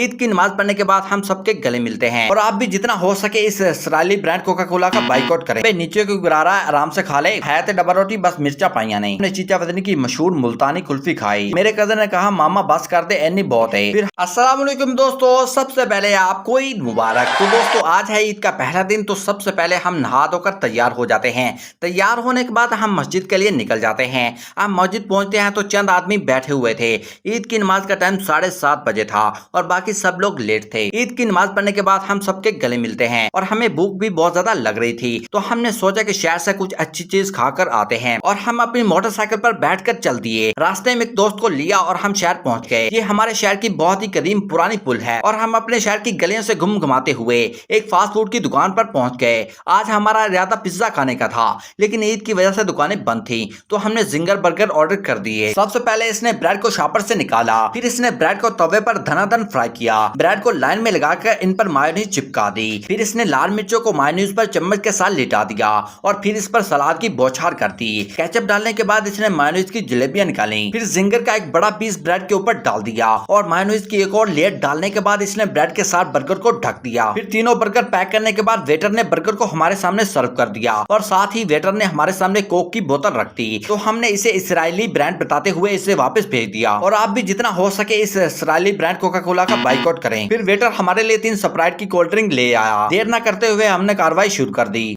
ईद की नमाज पढ़ने के बाद हम सबके गले मिलते हैं और आप भी जितना हो सके इस इसराइली ब्रांड कोका कोला का बाइकआउट करें। नीचे को गिरा रहा है, आराम से खा ले, है तो डबल रोटी बस मिर्चा पाइया नहीं। हमने चीचा वतनी की मशहूर मुल्तानी कुल्फी खाई। मेरे कजन ने कहा मामा बस कर दे, एनी बहुत है। फिर अस्सलाम वालेकुम दोस्तों, सबसे पहले आपको ईद मुबारक। तो दोस्तों आज है ईद का पहला दिन, तो सबसे पहले हम नहा धोकर तैयार हो जाते हैं। तैयार होने के बाद हम मस्जिद के लिए निकल जाते हैं। हम मस्जिद पहुंचते हैं तो चंद आदमी बैठे हुए थे। ईद की नमाज का टाइम 7:30 बजे था और बाकी सब लोग लेट थे। ईद की नमाज पढ़ने के बाद हम सबके गले मिलते हैं और हमें भूख भी बहुत ज्यादा लग रही थी, तो हमने सोचा कि शहर से कुछ अच्छी चीज खाकर आते हैं और हम अपनी मोटरसाइकिल पर बैठकर चल दिए। रास्ते में एक दोस्त को लिया और हम शहर पहुंच गए। ये हमारे शहर की बहुत ही कदीम पुरानी पुल है और हम अपने शहर की गलियों से घुमाते हुए एक फास्ट फूड की दुकान पर पहुंच गए। आज हमारा इरादा पिज्जा खाने का था, लेकिन ईद की वजह से दुकानें बंद थी, तो हमने जिंगर बर्गर ऑर्डर कर दिए। सबसे पहले इसने ब्रेड को शॉपर से निकाला, फिर इसने ब्रेड को तवे पर धनाधन फ्राई किया। ब्रेड को लाइन में लगाकर इन पर मायोनीज चिपका दी। फिर इसने लाल मिर्चों को मायोनीज पर चम्मच के साथ लिटा दिया और फिर इस पर सलाद की बौछार कर दी। केचप डालने के बाद इसने मायोनीज की जलेबियां निकाली। फिर जिंगर का एक बड़ा पीस ब्रेड के ऊपर डाल दिया और मायोनीज की एक और लेयर डालने के बाद इसने ब्रेड के साथ बर्गर को ढक दिया। फिर तीनों बर्गर पैक करने के बाद वेटर ने बर्गर को हमारे सामने सर्व कर दिया और साथ ही वेटर ने हमारे सामने कोक की बोतल रख दी। तो हमने इसे इसराइली ब्रांड बताते हुए इसे वापस भेज दिया और आप भी जितना हो सके इस इसराइली ब्रांड कोका कोला का बाइकआउट करें। फिर वेटर हमारे लिए 3 स्प्राइट की कोल्ड ड्रिंक ले आया। देर न करते हुए हमने कार्रवाई शुरू कर दी।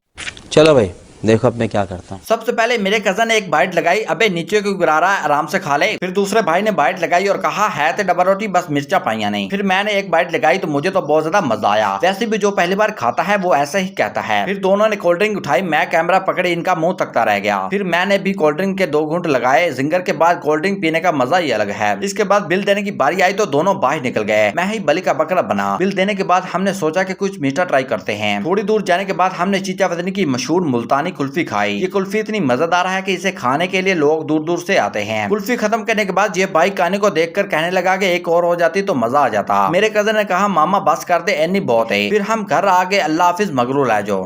चलो भाई देखो अब मैं क्या करता हूँ। सबसे पहले मेरे कजन ने एक बाइट लगाई, अबे नीचे क्यों गिरा रहा है, आराम से खा ले। फिर दूसरे भाई ने बाइट लगाई और कहा है तो डबल रोटी बस मिर्चा पाइया नहीं। फिर मैंने एक बाइट लगाई तो मुझे तो बहुत ज्यादा मजा आया। वैसे भी जो पहली बार खाता है वो ऐसा ही कहता है। फिर दोनों ने कोल्ड ड्रिंक उठाई, मैं कैमरा पकड़े इनका मुंह तकता रह गया। फिर मैंने भी कोल्ड ड्रिंक के 2 घूंट लगाए। जिंगर के बाद कोल्ड ड्रिंक पीने का मजा ही अलग है। इसके बाद बिल देने की बारी आई तो दोनों बाहर निकल गए। मैं ही बलि का बकरा बना। बिल देने के बाद हमने सोचा कि कुछ मीठा ट्राई करते हैं। थोड़ी दूर जाने के बाद हमने चीचा वतनी की मशहूर मुल्तानी कुल्फी खाई। कुल्फी इतनी मजेदार है कि इसे खाने के लिए लोग दूर दूर से आते हैं। कुल्फी खत्म करने के बाद ये बाइक खाने को देखकर कहने लगा कि एक और हो जाती तो मजा आ जाता। मेरे कजन ने कहा मामा बस कर दे, एनी बहुत है। फिर हम घर आ गए। अल्लाह हाफिज, मगरूर है जो।